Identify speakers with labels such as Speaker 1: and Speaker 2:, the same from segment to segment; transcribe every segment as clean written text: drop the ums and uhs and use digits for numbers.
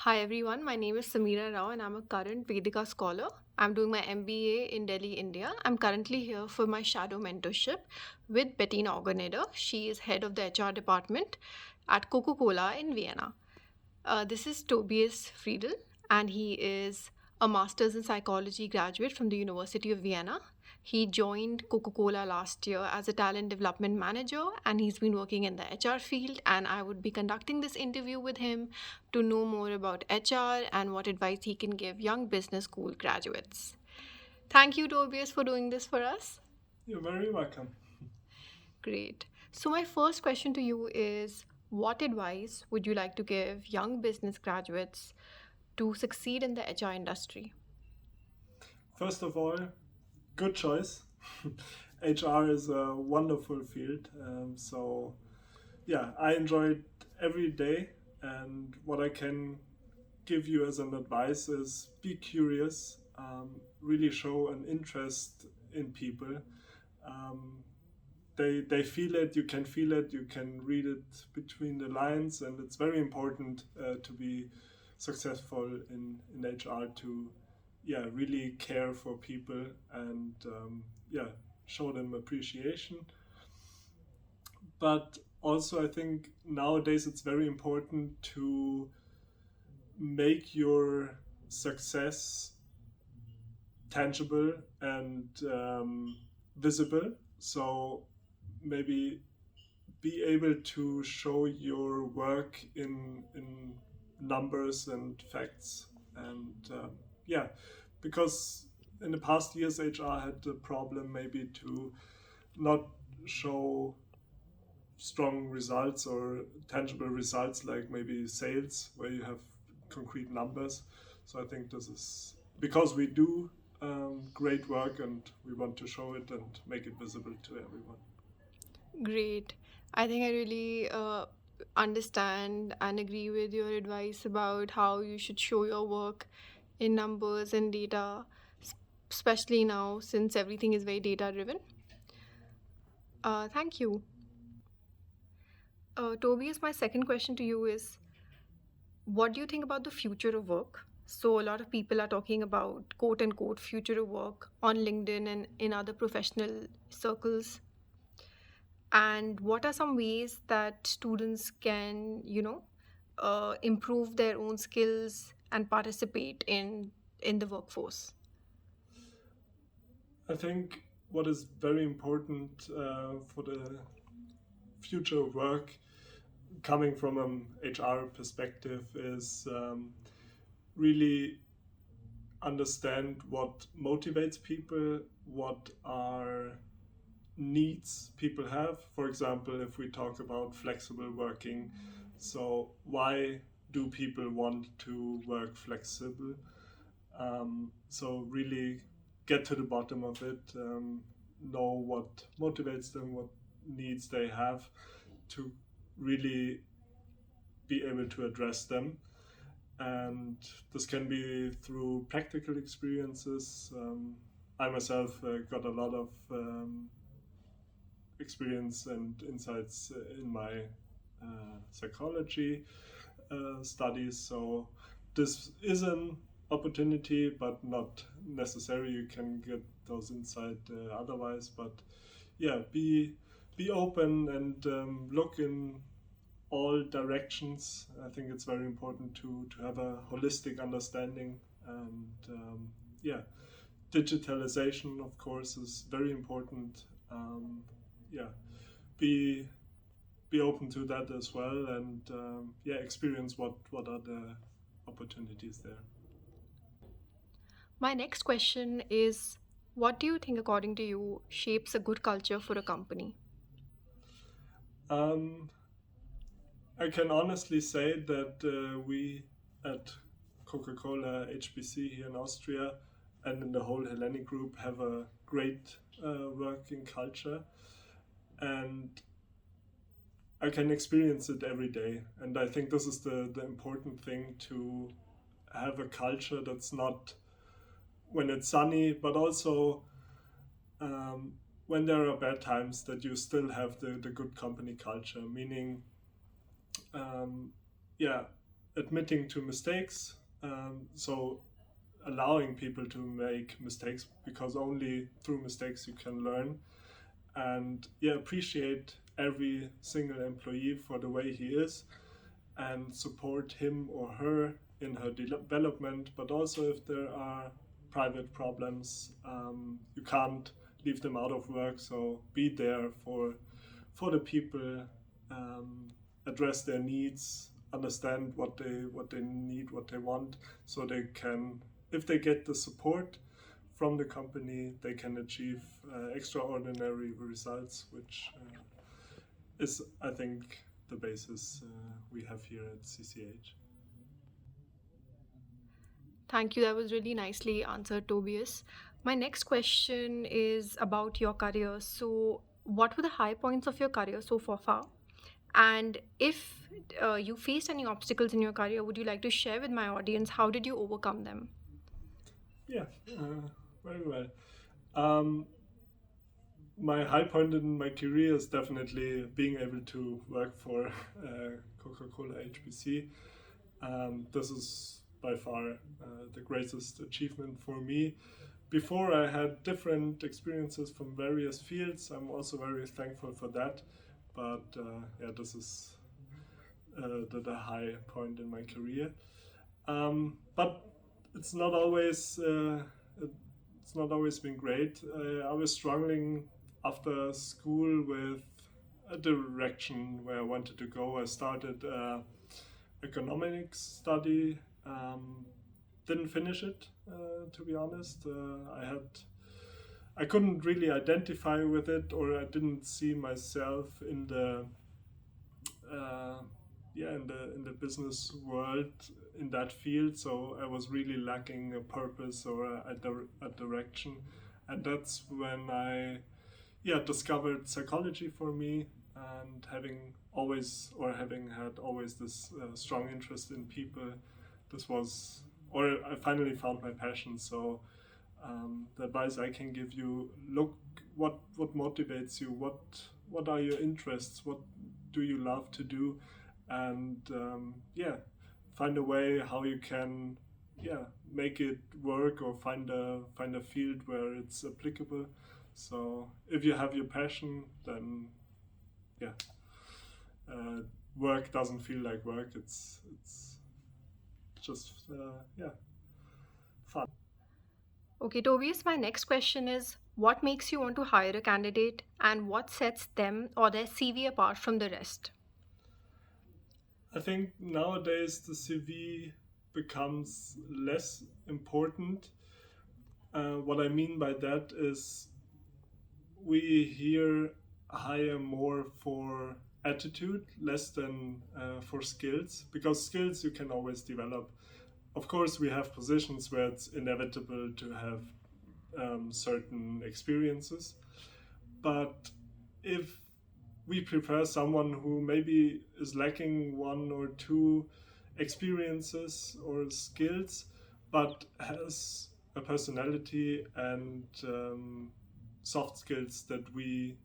Speaker 1: Hi everyone, my name is Sameera Rao and I'm a current Vedika scholar. I'm doing my MBA in Delhi, India. I'm currently here for my shadow mentorship with Bettina Augeneder. She is head of the HR department at Coca-Cola in Vienna. This is Tobias Friedl, and he is a master's in psychology graduate from the University of Vienna. He joined Coca Cola last year as a talent development manager, and he's been working in the HR field. And I would be conducting this interview with him to know more about HR and what advice he can give young business school graduates. Thank you, Tobias, for doing this for us.
Speaker 2: You're very welcome.
Speaker 1: Great. So, my first question to you is what advice would you like to give young business graduates to succeed in the HR industry?
Speaker 2: First of all, good choice. HR is a wonderful field. Yeah, I enjoy it every day. And what I can give you as an advice is be curious, really show an interest in people. Um, they feel it, you can feel it, you can read it between the lines, and it's very important to be successful in HR to yeah really care for people and yeah show them appreciation. But also I think nowadays it's very important to make your success tangible and visible. So maybe be able to show your work in numbers and facts and yeah, because in the past years HR had the problem maybe to not show strong results or tangible results like maybe sales where you have concrete numbers. So I think this is because we do great work and we want to show it and make it visible to everyone.
Speaker 1: Great. I think I really understand and agree with your advice about how you should show your work in numbers and data, s- especially now since everything is very data driven. Thank you. Tobias, my second question to you is what do you think about the future of work? So, a lot of people are talking about quote unquote future of work on LinkedIn and in other professional circles. And what are some ways that students can, improve their own skills and participate in the workforce?
Speaker 2: I think what is very important for the future of work, coming from an HR perspective, is really understand what motivates people, what are needs people have. For example, if we talk about flexible working, so why do people want to work flexible? So really get to the bottom of it, know what motivates them, what needs they have to really be able to address them. And this can be through practical experiences. I myself got a lot of experience and insights in my psychology studies. So this is an opportunity, but not necessary. You can get those insights otherwise. But yeah, be open and look in all directions. I think it's very important to have a holistic understanding and yeah, digitalization of course is very important. Yeah, be be open to that as well and yeah experience what are the opportunities there.
Speaker 1: My next question is what do you think, according to you, shapes a good culture for a company?
Speaker 2: um, I can honestly say that we at Coca-Cola HBC here in Austria and in the whole Hellenic group have a great working culture, and I can experience it every day. And I think this is the important thing, to have a culture that's not when it's sunny, but also um, when there are bad times, that you still have the good company culture. Meaning, um, yeah, admitting to mistakes, so allowing people to make mistakes, because only through mistakes you can learn. And yeah, appreciate every single employee for the way he is, and support him or her in her development. But also, if there are private problems, you can't leave them out of work. So be there for the people, address their needs, understand what they need, what they want, so they can, if they get the support from the company, they can achieve extraordinary results, which is, I think, the basis we have here at CCH.
Speaker 1: Thank you. That was really nicely answered, Tobias. My next question is about your career. So, what were the high points of your career so far? And if you faced any obstacles in your career, would you like to share with my audience how did you overcome them?
Speaker 2: Yeah, very well. Um, my high point in my career is definitely being able to work for Coca-Cola HBC. This is by far the greatest achievement for me. Before, I had different experiences from various fields. I'm also very thankful for that. But yeah, this is the high point in my career. But it's not always it's not always been great. I was struggling after school with a direction where I wanted to go. I started economics study. Didn't finish it, to be honest. I couldn't really identify with it, or I didn't see myself in the uh, in the business world in that field. So I was really lacking a purpose or a direction, and that's when I discovered psychology for me. And having had always this strong interest in people, this was, or I finally found my passion. So the advice I can give you: look what motivates you, what are your interests, what do you love to do, and find a way how you can make it work, or find a field where it's applicable. So if you have your passion, then yeah, work doesn't feel like work. It's just fun.
Speaker 1: Okay, Tobias, my next question is what makes you want to hire a candidate and what sets them or their CV apart from the rest?
Speaker 2: I think nowadays the CV becomes less important. What I mean by that is we here hire more for attitude, less than for skills, because skills you can always develop. Of course, we have positions where it's inevitable to have certain experiences, but if we prefer someone who maybe is lacking one or two experiences or skills, but has a personality and soft skills that we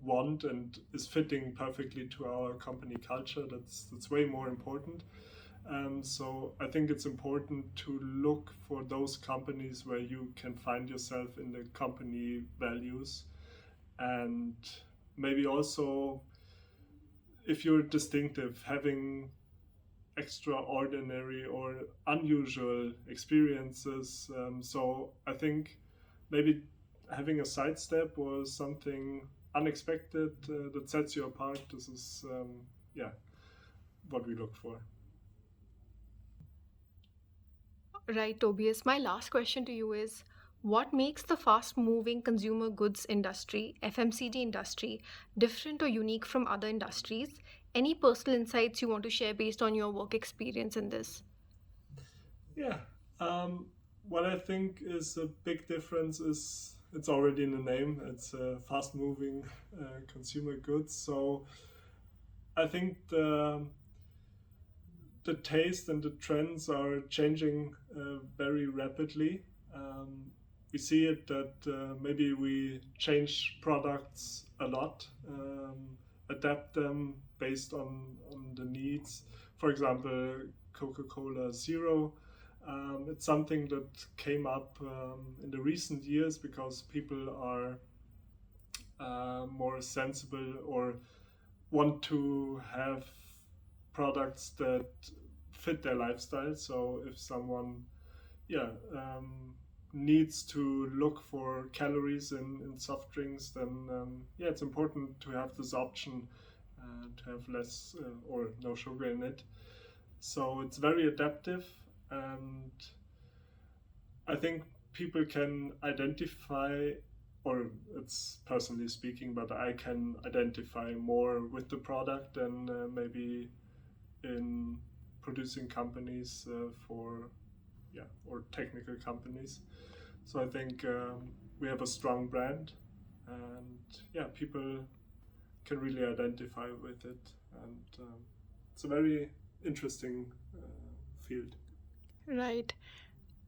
Speaker 2: want and is fitting perfectly to our company culture, that's way more important. So I think it's important to look for those companies where you can find yourself in the company values, and maybe also, if you're distinctive, having extraordinary or unusual experiences. So I think maybe having a sidestep or something unexpected that sets you apart. This is what we look for.
Speaker 1: Right, Tobias. My last question to you is what makes the fast moving consumer goods industry, FMCG industry, different or unique from other industries? Any personal insights you want to share based on your work experience in this?
Speaker 2: Yeah. Um, what I think is a big difference is it's already in the name. It's fast moving consumer goods. So I think the taste and the trends are changing very rapidly. We see it that maybe we change products a lot, adapt them based on the needs. For example, Coca-Cola Zero. It's something that came up in the recent years because people are more sensible or want to have products that fit their lifestyle. So if someone, yeah, needs to look for calories in soft drinks, then yeah, it's important to have this option to have less or no sugar in it. So it's very adaptive, and I think people can identify, or it's personally speaking, but I can identify more with the product than maybe in producing companies for, yeah, or technical companies. So I think we have a strong brand, and yeah, people can really identify with it, and it's a very interesting field.
Speaker 1: Right.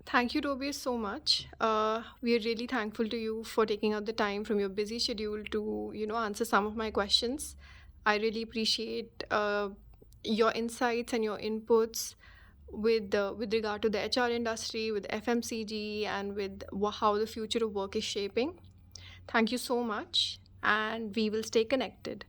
Speaker 1: Thank you, Tobias, so much. We are really thankful to you for taking out the time from your busy schedule to, answer some of my questions. I really appreciate your insights and your inputs with regard to the HR industry, with FMCG, and with how the future of work is shaping. Thank you so much, and we will stay connected.